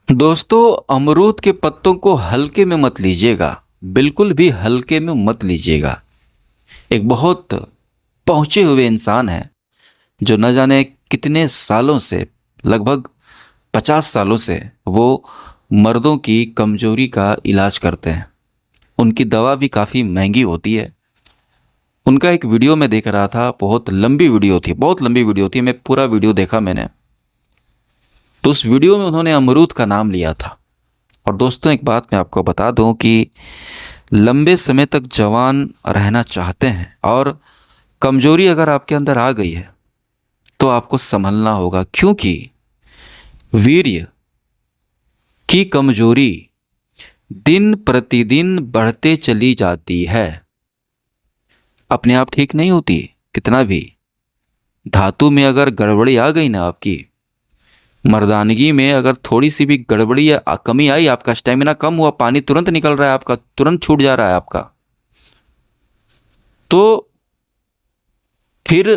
दोस्तों, अमरूद के पत्तों को हल्के में मत लीजिएगा। बिल्कुल भी हल्के में मत लीजिएगा। एक बहुत पहुंचे हुए इंसान है जो न जाने कितने सालों से, लगभग 50 सालों से वो मर्दों की कमजोरी का इलाज करते हैं। उनकी दवा भी काफ़ी महंगी होती है। उनका एक वीडियो मैं देख रहा था, बहुत लंबी वीडियो थी, बहुत लंबी वीडियो थी। मैं पूरा वीडियो देखा मैंने। तो उस वीडियो में उन्होंने अमरूद का नाम लिया था। और दोस्तों, एक बात मैं आपको बता दूं कि लंबे समय तक जवान रहना चाहते हैं और कमजोरी अगर आपके अंदर आ गई है तो आपको संभलना होगा, क्योंकि वीर्य की कमजोरी दिन प्रतिदिन बढ़ते चली जाती है। अपने आप ठीक नहीं होती। कितना भी धातु में अगर गड़बड़ी आ गई ना, आपकी मर्दानगी में अगर थोड़ी सी भी गड़बड़ी या कमी आई, आपका स्टेमिना कम हुआ, पानी तुरंत निकल रहा है आपका, तुरंत छूट जा रहा है आपका, तो फिर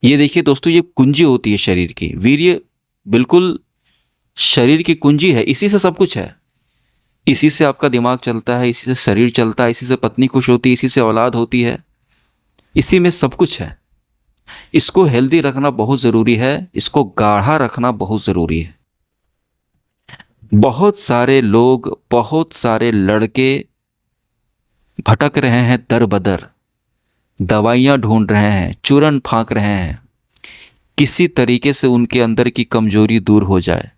ये देखिए दोस्तों, ये कुंजी होती है शरीर की। वीर्य बिल्कुल शरीर की कुंजी है। इसी से सब कुछ है। इसी से आपका दिमाग चलता है, इसी से शरीर चलता है, इसी से पत्नी खुश होती है, इसी से औलाद होती है। इसी में सब कुछ है। इसको हेल्दी रखना बहुत ज़रूरी है। इसको गाढ़ा रखना बहुत ज़रूरी है। बहुत सारे लोग, बहुत सारे लड़के भटक रहे हैं दर बदर, दवाइयाँ ढूंढ रहे हैं, चूरन फाँक रहे हैं, किसी तरीके से उनके अंदर की कमजोरी दूर हो जाए।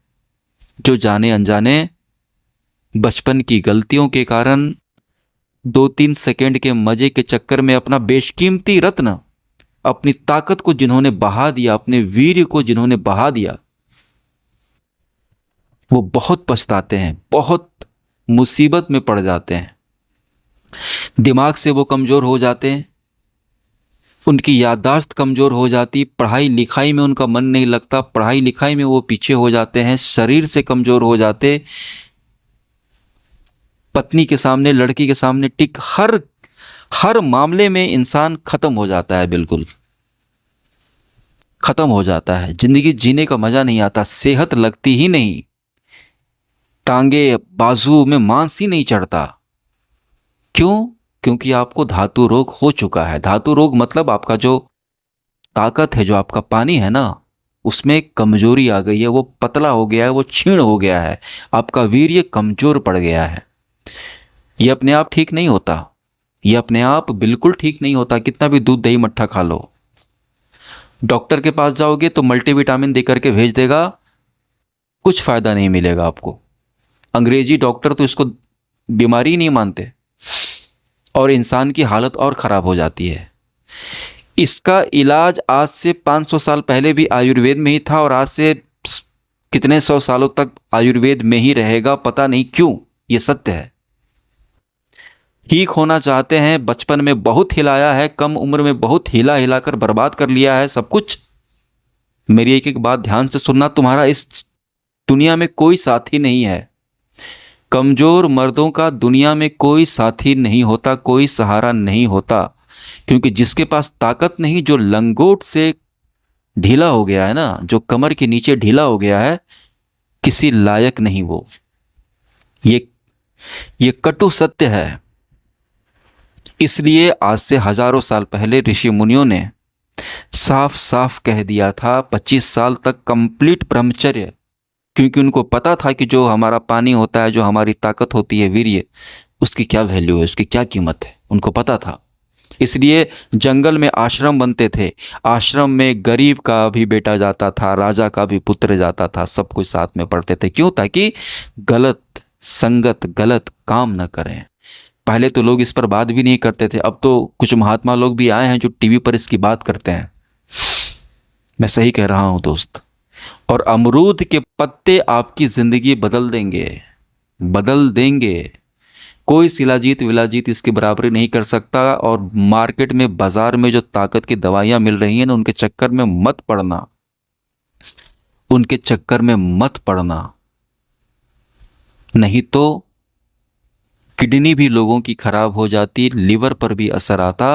जो जाने अनजाने बचपन की गलतियों के कारण 2-3 सेकंड के मजे के चक्कर में अपना बेशकीमती रत्न, अपनी ताकत को जिन्होंने बहा दिया, अपने वीर्य को जिन्होंने बहा दिया, वो बहुत पछताते हैं, बहुत मुसीबत में पड़ जाते हैं। दिमाग से वो कमज़ोर हो जाते हैं, उनकी याददाश्त कमज़ोर हो जाती, पढ़ाई लिखाई में उनका मन नहीं लगता, पढ़ाई लिखाई में वो पीछे हो जाते हैं, शरीर से कमज़ोर हो जाते, पत्नी के सामने, लड़की के सामने टिक, हर हर मामले में इंसान ख़त्म हो जाता है। बिल्कुल ख़त्म हो जाता है। ज़िंदगी जीने का मज़ा नहीं आता, सेहत लगती ही नहीं, टांगे बाजू में मांस ही नहीं चढ़ता। क्यों? क्योंकि आपको धातु रोग हो चुका है। धातु रोग मतलब आपका जो ताकत है, जो आपका पानी है ना, उसमें कमजोरी आ गई है। वो पतला हो गया है, वो क्षीण हो गया है, आपका वीर्य कमजोर पड़ गया है। ये अपने आप ठीक नहीं होता। ये अपने आप बिल्कुल ठीक नहीं होता। कितना भी दूध दही मट्ठा खा लो, डॉक्टर के पास जाओगे तो मल्टीविटामिन दे करके भेज देगा, कुछ फ़ायदा नहीं मिलेगा आपको। अंग्रेजी डॉक्टर तो इसको बीमारी ही नहीं मानते और इंसान की हालत और ख़राब हो जाती है। इसका इलाज आज से 500 साल पहले भी आयुर्वेद में ही था और आज से कितने सौ सालों तक आयुर्वेद में ही रहेगा। पता नहीं क्यों, ये सत्य है। ठीक होना चाहते हैं, बचपन में बहुत हिलाया है, कम उम्र में बहुत हिला हिलाकर बर्बाद कर लिया है सब कुछ। मेरी एक एक बात ध्यान से सुनना, तुम्हारा इस दुनिया में कोई साथी नहीं है। कमज़ोर मर्दों का दुनिया में कोई साथी नहीं होता, कोई सहारा नहीं होता, क्योंकि जिसके पास ताकत नहीं, जो लंगोट से ढीला हो गया है ना, जो कमर के नीचे ढीला हो गया है, किसी लायक नहीं वो। ये कटु सत्य है। इसलिए आज से हजारों साल पहले ऋषि मुनियों ने साफ साफ कह दिया था 25 साल तक कंप्लीट ब्रह्मचर्य, क्योंकि उनको पता था कि जो हमारा पानी होता है, जो हमारी ताकत होती है, वीर्य, उसकी क्या वैल्यू है, उसकी क्या कीमत है, उनको पता था। इसलिए जंगल में आश्रम बनते थे। आश्रम में गरीब का भी बेटा जाता था, राजा का भी पुत्र जाता था, सब कुछ साथ में पढ़ते थे। क्यों? ताकि गलत संगत, गलत काम न करें। पहले तो लोग इस पर बात भी नहीं करते थे। अब तो कुछ महात्मा लोग भी आए हैं जो टीवी पर इसकी बात करते हैं। मैं सही कह रहा हूँ दोस्त। और अमरूद के पत्ते आपकी ज़िंदगी बदल देंगे, बदल देंगे। कोई शिलाजीत विलाजीत इसकी बराबरी नहीं कर सकता। और मार्केट में, बाज़ार में जो ताकत की दवाइयाँ मिल रही हैं ना, उनके चक्कर में मत पड़ना, उनके चक्कर में मत पड़ना। नहीं तो किडनी भी लोगों की खराब हो जाती, लिवर पर भी असर आता।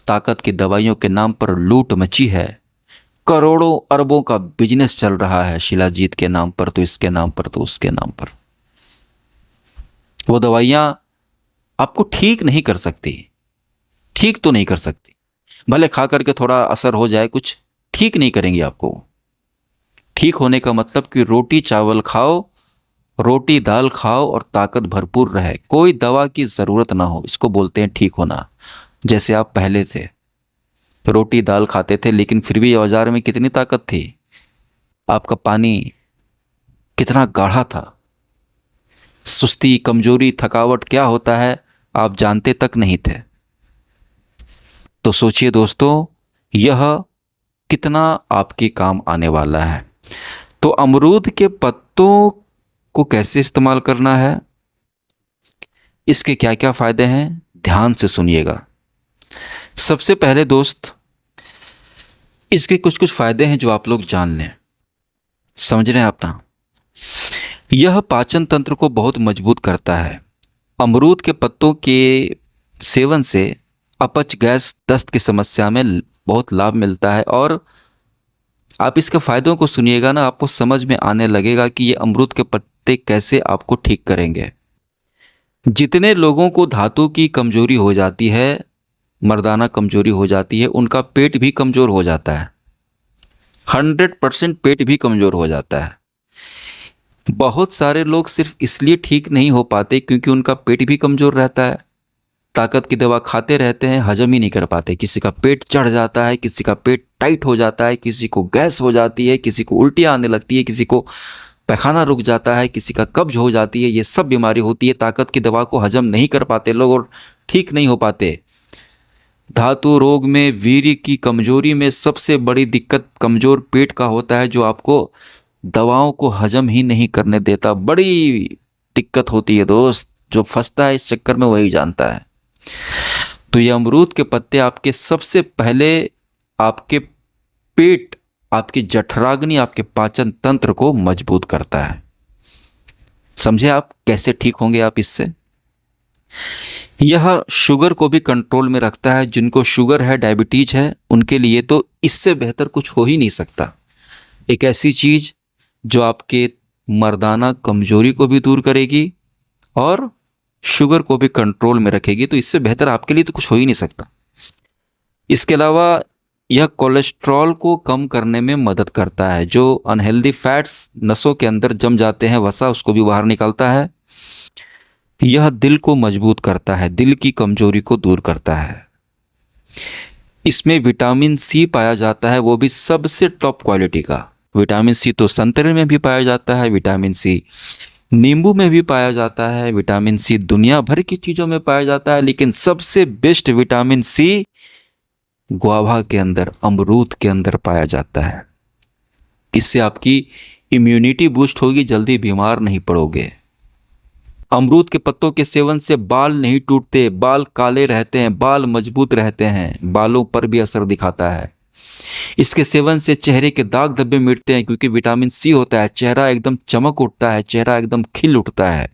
ताकत की दवाइयों के नाम पर लूट मची है। करोड़ों अरबों का बिजनेस चल रहा है शिलाजीत के नाम पर, तो इसके नाम पर, तो उसके नाम पर। वो दवाइयाँ आपको ठीक नहीं कर सकती, ठीक तो नहीं कर सकती। भले खा करके थोड़ा असर हो जाए, कुछ ठीक नहीं करेंगी आपको। ठीक होने का मतलब कि रोटी चावल खाओ, रोटी दाल खाओ और ताकत भरपूर रहे, कोई दवा की ज़रूरत ना हो, इसको बोलते हैं ठीक होना। जैसे आप पहले थे, रोटी दाल खाते थे लेकिन फिर भी औजार में कितनी ताकत थी, आपका पानी कितना गाढ़ा था। सुस्ती, कमजोरी, थकावट क्या होता है आप जानते तक नहीं थे। तो सोचिए दोस्तों, यह कितना आपके काम आने वाला है। तो अमरूद के पत्तों को कैसे इस्तेमाल करना है, इसके क्या क्या फायदे हैं, ध्यान से सुनिएगा। सबसे पहले दोस्त, इसके कुछ कुछ फायदे हैं जो आप लोग जान लें, समझ रहे हैं आप ना। यह पाचन तंत्र को बहुत मजबूत करता है। अमरूद के पत्तों के सेवन से अपच, गैस, दस्त की समस्या में बहुत लाभ मिलता है। और आप इसके फायदों को सुनिएगा ना, आपको समझ में आने लगेगा कि ये अमरूद के पत्ते कैसे आपको ठीक करेंगे। जितने लोगों को धातु की कमजोरी हो जाती है, मर्दाना कमजोरी हो जाती है, उनका पेट भी कमजोर हो जाता है। 100% पेट भी कमजोर हो जाता है। बहुत सारे लोग सिर्फ इसलिए ठीक नहीं हो पाते क्योंकि उनका पेट भी कमजोर रहता है। ताकत की दवा खाते रहते हैं, हजम ही नहीं कर पाते। किसी का पेट चढ़ जाता है, किसी का पेट टाइट हो जाता है, किसी को गैस हो जाती है, किसी को उल्टियाँ आने लगती है, किसी को पैखाना रुक जाता है, किसी का कब्ज हो जाती है। ये सब बीमारी होती है, ताकत की दवा को हजम नहीं कर पाते लोग और ठीक नहीं हो पाते। धातु रोग में, वीर्य की कमजोरी में सबसे बड़ी दिक्कत कमजोर पेट का होता है, जो आपको दवाओं को हजम ही नहीं करने देता। बड़ी दिक्कत होती है दोस्त, जो फंसता है इस चक्कर में वही जानता है। तो ये अमरूद के पत्ते आपके सबसे पहले आपके पेट, आपकी जठराग्नि, आपके पाचन तंत्र को मजबूत करता है। समझे आप कैसे ठीक होंगे आप इससे। यह शुगर को भी कंट्रोल में रखता है। जिनको शुगर है, डायबिटीज है, उनके लिए तो इससे बेहतर कुछ हो ही नहीं सकता। एक ऐसी चीज जो आपके मर्दाना कमजोरी को भी दूर करेगी और शुगर को भी कंट्रोल में रखेगी, तो इससे बेहतर आपके लिए तो कुछ हो ही नहीं सकता। इसके अलावा यह कोलेस्ट्रॉल को कम करने में मदद करता है। जो अनहेल्दी फैट्स नसों के अंदर जम जाते हैं, वसा, उसको भी बाहर निकालता है। यह दिल को मजबूत करता है, दिल की कमजोरी को दूर करता है। इसमें विटामिन सी पाया जाता है, वो भी सबसे टॉप क्वालिटी का। विटामिन सी तो संतरे में भी पाया जाता है, विटामिन सी नींबू में भी पाया जाता है, विटामिन सी दुनिया भर की चीज़ों में पाया जाता है, लेकिन सबसे बेस्ट विटामिन सी गुआवा के अंदर, अमरूद के अंदर पाया जाता है। इससे आपकी इम्यूनिटी बूस्ट होगी, जल्दी बीमार नहीं पड़ोगे। अमरूद के पत्तों के सेवन से बाल नहीं टूटते, बाल काले रहते हैं, बाल मजबूत रहते हैं, बालों पर भी असर दिखाता है। इसके सेवन से चेहरे के दाग धब्बे मिटते हैं, क्योंकि विटामिन सी होता है। चेहरा एकदम चमक उठता है, चेहरा एकदम खिल उठता है।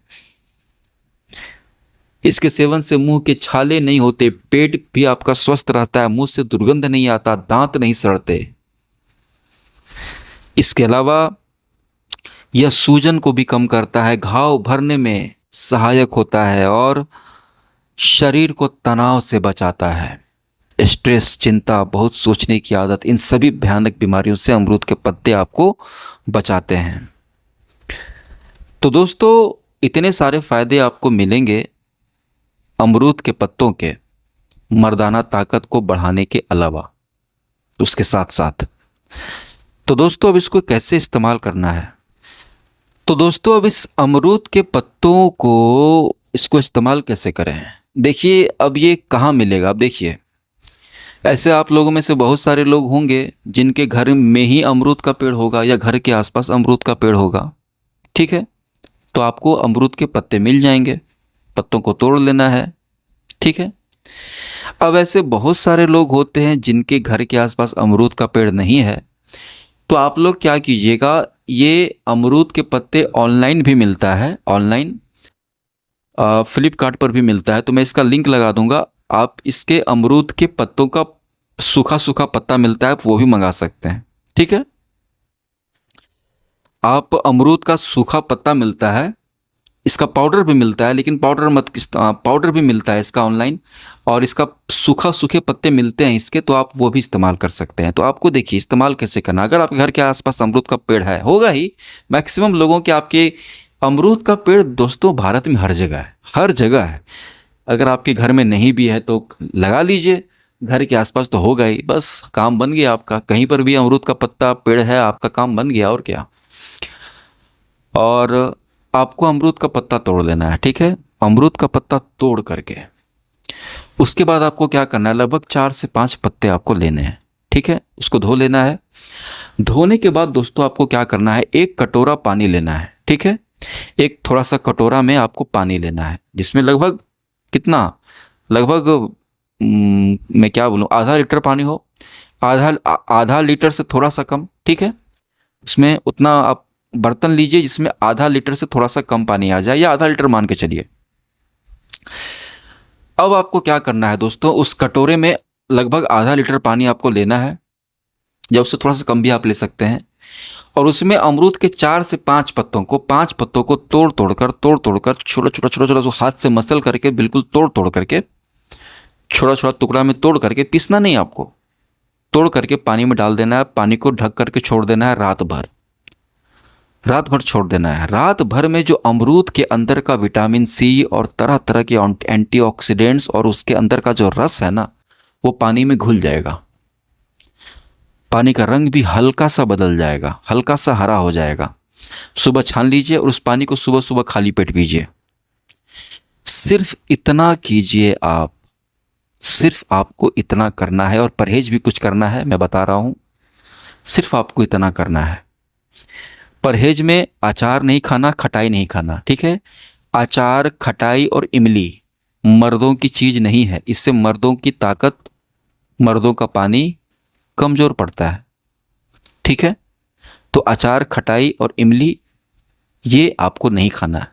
इसके सेवन से मुंह के छाले नहीं होते, पेट भी आपका स्वस्थ रहता है, मुंह से दुर्गंध नहीं आता, दांत नहीं सड़ते। इसके अलावा यह सूजन को भी कम करता है, घाव भरने में सहायक होता है और शरीर को तनाव से बचाता है। स्ट्रेस, चिंता, बहुत सोचने की आदत, इन सभी भयानक बीमारियों से अमरूद के पत्ते आपको बचाते हैं। तो दोस्तों, इतने सारे फायदे आपको मिलेंगे अमरूद के पत्तों के मर्दाना ताकत को बढ़ाने के अलावा, उसके साथ साथ। तो दोस्तों, अब इसको कैसे इस्तेमाल करना है। तो दोस्तों, अब इस अमरूद के पत्तों को, इसको इस्तेमाल कैसे करें। देखिए, अब ये कहाँ मिलेगा। अब देखिए, ऐसे आप लोगों में से बहुत सारे लोग होंगे जिनके घर में ही अमरूद का पेड़ होगा या घर के आसपास अमरूद का पेड़ होगा। ठीक है, तो आपको अमरूद के पत्ते मिल जाएंगे, पत्तों को तोड़ लेना है। ठीक है, अब ऐसे बहुत सारे लोग होते हैं जिनके घर के आसपास अमरूद का पेड़ नहीं है, तो आप लोग क्या कीजिएगा, ये अमरूद के पत्ते ऑनलाइन भी मिलता है, ऑनलाइन फ्लिपकार्ट पर भी मिलता है, तो मैं इसका लिंक लगा दूंगा। आप इसके अमरूद के पत्तों का सूखा सूखा पत्ता मिलता है, वो भी मंगा सकते हैं। ठीक है। आप अमरूद का सूखा पत्ता मिलता है, इसका पाउडर भी मिलता है, लेकिन पाउडर भी मिलता है इसका ऑनलाइन, और इसका सूखे पत्ते मिलते हैं इसके, तो आप वो भी इस्तेमाल कर सकते हैं। तो आपको देखिए इस्तेमाल कैसे करना। अगर आपके घर के आसपास अमरूद का पेड़ है, होगा ही मैक्सिमम लोगों के आपके, अमरूद का पेड़ दोस्तों भारत में हर जगह है, हर जगह है। अगर आपके घर में नहीं भी है तो लगा लीजिए, घर के आसपास तो होगा ही, बस काम बन गया आपका। कहीं पर भी अमरूद का पत्ता पेड़ है, आपका काम बन गया, और क्या। और आपको अमरूद का पत्ता तोड़ लेना है, ठीक है। अमरूद का पत्ता तोड़ करके उसके बाद आपको क्या करना है, लगभग 4 से 5 पत्ते आपको लेने हैं, ठीक है। उसको धो लेना है। धोने के बाद दोस्तों आपको क्या करना है, 1 कटोरा पानी लेना है, ठीक है। एक थोड़ा सा कटोरा में आपको पानी लेना है, जिसमें लगभग कितना, लगभग मैं क्या बोलूँ, आधा लीटर पानी हो, आधा लीटर से थोड़ा सा कम, ठीक है। उसमें उतना आप बर्तन लीजिए जिसमें आधा लीटर से थोड़ा सा कम पानी आ जाए, या आधा लीटर मान के चलिए। अब आपको क्या करना है दोस्तों, उस कटोरे में लगभग आधा लीटर पानी आपको लेना है, या उससे थोड़ा सा कम भी आप ले सकते हैं। और उसमें अमरूद के 4 से 5 पत्तों को, 5 पत्तों को तोड़ तोड़कर छोटा छोटा छोटा छोटा हाथ से मसल करके, बिल्कुल तोड़ करके, छोटा छोटा टुकड़ा में तोड़ करके, पीसना नहीं आपको, तोड़ करके पानी में डाल देना है। पानी को ढक करके छोड़ देना है रात भर, रात भर छोड़ देना है। रात भर में जो अमरूद के अंदर का विटामिन सी और तरह तरह के एंटीऑक्सीडेंट्स और उसके अंदर का जो रस है ना, वो पानी में घुल जाएगा। पानी का रंग भी हल्का सा बदल जाएगा, हल्का सा हरा हो जाएगा। सुबह छान लीजिए और उस पानी को सुबह सुबह खाली पेट पीजिए। सिर्फ इतना कीजिए आप, सिर्फ आपको इतना करना है। और परहेज भी कुछ करना है, मैं बता रहा हूँ। सिर्फ आपको इतना करना है। परहेज में अचार नहीं खाना, खटाई नहीं खाना, ठीक है। अचार, खटाई और इमली मर्दों की चीज़ नहीं है। इससे मर्दों की ताकत, मर्दों का पानी कमज़ोर पड़ता है, ठीक है। तो अचार, खटाई और इमली ये आपको नहीं खाना है।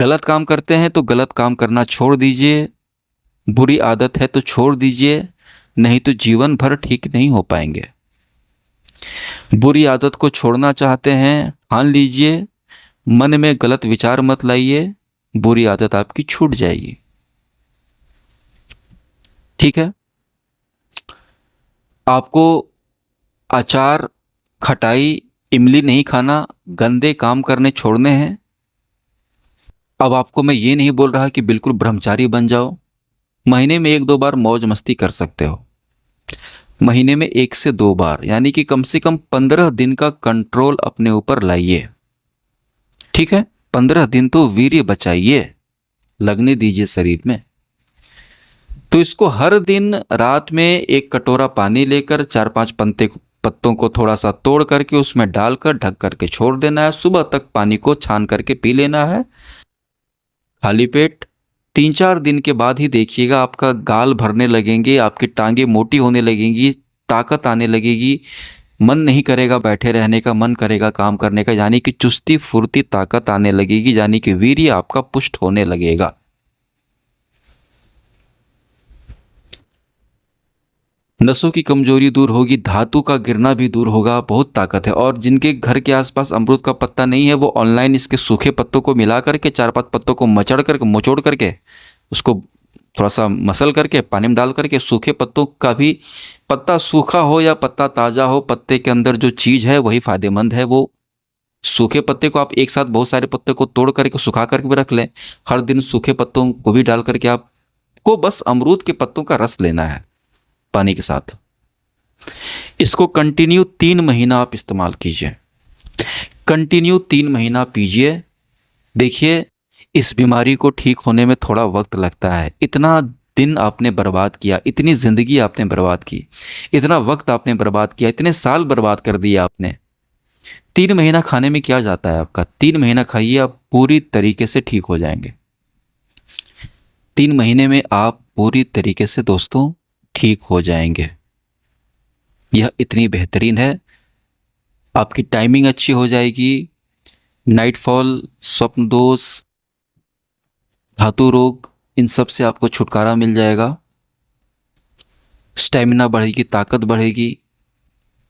गलत काम करते हैं तो गलत काम करना छोड़ दीजिए। बुरी आदत है तो छोड़ दीजिए, नहीं तो जीवन भर ठीक नहीं हो पाएंगे। बुरी आदत को छोड़ना चाहते हैं, ठान लीजिए, मन में गलत विचार मत लाइए, बुरी आदत आपकी छूट जाएगी, ठीक है। आपको अचार, खटाई, इमली नहीं खाना, गंदे काम करने छोड़ने हैं। अब आपको मैं ये नहीं बोल रहा कि बिल्कुल ब्रह्मचारी बन जाओ। महीने में 1-2 बार मौज मस्ती कर सकते हो, महीने में 1 से 2 बार, यानी कि कम से कम 15 दिन का कंट्रोल अपने ऊपर लाइए, ठीक है। 15 दिन तो वीर्य बचाइए, लगने दीजिए शरीर में। तो इसको हर दिन रात में 1 कटोरा पानी लेकर 4-5 पत्तों को थोड़ा सा तोड़ करके उसमें डालकर ढक करके छोड़ देना है। सुबह तक पानी को छान करके पी लेना है खाली पेट। 3-4 दिन के बाद ही देखिएगा आपका गाल भरने लगेंगे, आपकी टांगें मोटी होने लगेंगी, ताकत आने लगेगी, मन नहीं करेगा बैठे रहने का, मन करेगा काम करने का, यानी कि चुस्ती फुर्ती ताकत आने लगेगी, यानी कि वीर्य आपका पुष्ट होने लगेगा। नसों की कमजोरी दूर होगी, धातु का गिरना भी दूर होगा, बहुत ताकत है। और जिनके घर के आसपास अमरूद का पत्ता नहीं है, वो ऑनलाइन इसके सूखे पत्तों को मिला करके, 4-5 पत्तों को मचोड़ करके उसको थोड़ा सा मसल करके पानी में डाल करके, सूखे पत्तों का भी, पत्ता सूखा हो या पत्ता ताज़ा हो, पत्ते के अंदर जो चीज़ है वही फ़ायदेमंद है। वो सूखे पत्ते को आप एक साथ बहुत सारे पत्ते को तोड़ करके सुखा करके भी रख लें। हर दिन सूखे पत्तों को भी डाल करके आपको बस अमरूद के पत्तों का रस लेना है पानी के साथ। इसको कंटिन्यू 3 महीना आप इस्तेमाल कीजिए, कंटिन्यू 3 महीना पीजिए। देखिए इस बीमारी को ठीक होने में थोड़ा वक्त लगता है। इतना दिन आपने बर्बाद किया, इतनी ज़िंदगी आपने बर्बाद की, इतना वक्त आपने बर्बाद किया, इतने साल बर्बाद कर दिए आपने। 3 महीना खाने में क्या जाता है आपका? 3 महीना खाइए, आप पूरी तरीके से ठीक हो जाएंगे। 3 महीने में आप पूरी तरीके से दोस्तों ठीक हो जाएंगे। यह इतनी बेहतरीन है। आपकी टाइमिंग अच्छी हो जाएगी, नाइटफॉल, स्वप्न दोष, धातु रोग, इन सब से आपको छुटकारा मिल जाएगा। स्टेमिना बढ़ेगी, ताकत बढ़ेगी,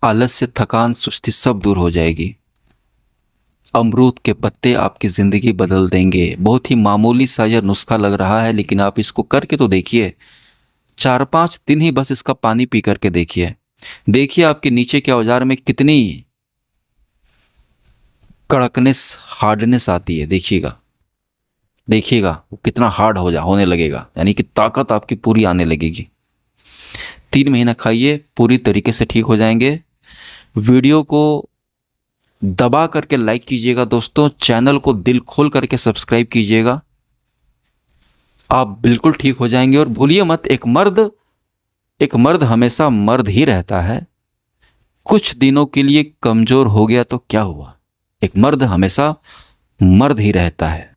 आलस्य, थकान, सुस्ती सब दूर हो जाएगी। अमरूद के पत्ते आपकी ज़िंदगी बदल देंगे। बहुत ही मामूली सा यह नुस्खा लग रहा है, लेकिन आप इसको करके तो देखिए। 4-5 दिन ही बस इसका पानी पी करके देखिए। देखिए आपके नीचे के औजार में कितनी कड़कनेस, हार्डनेस आती है। देखिएगा, देखिएगा वो कितना हार्ड होने लगेगा, यानी कि ताकत आपकी पूरी आने लगेगी। 3 महीना खाइए, पूरी तरीके से ठीक हो जाएंगे। वीडियो को दबा करके लाइक कीजिएगा दोस्तों, चैनल को दिल खोल करके सब्सक्राइब कीजिएगा। आप बिल्कुल ठीक हो जाएंगे। और भूलिए मत, एक मर्द हमेशा मर्द ही रहता है। कुछ दिनों के लिए कमजोर हो गया तो क्या हुआ, एक मर्द हमेशा मर्द ही रहता है।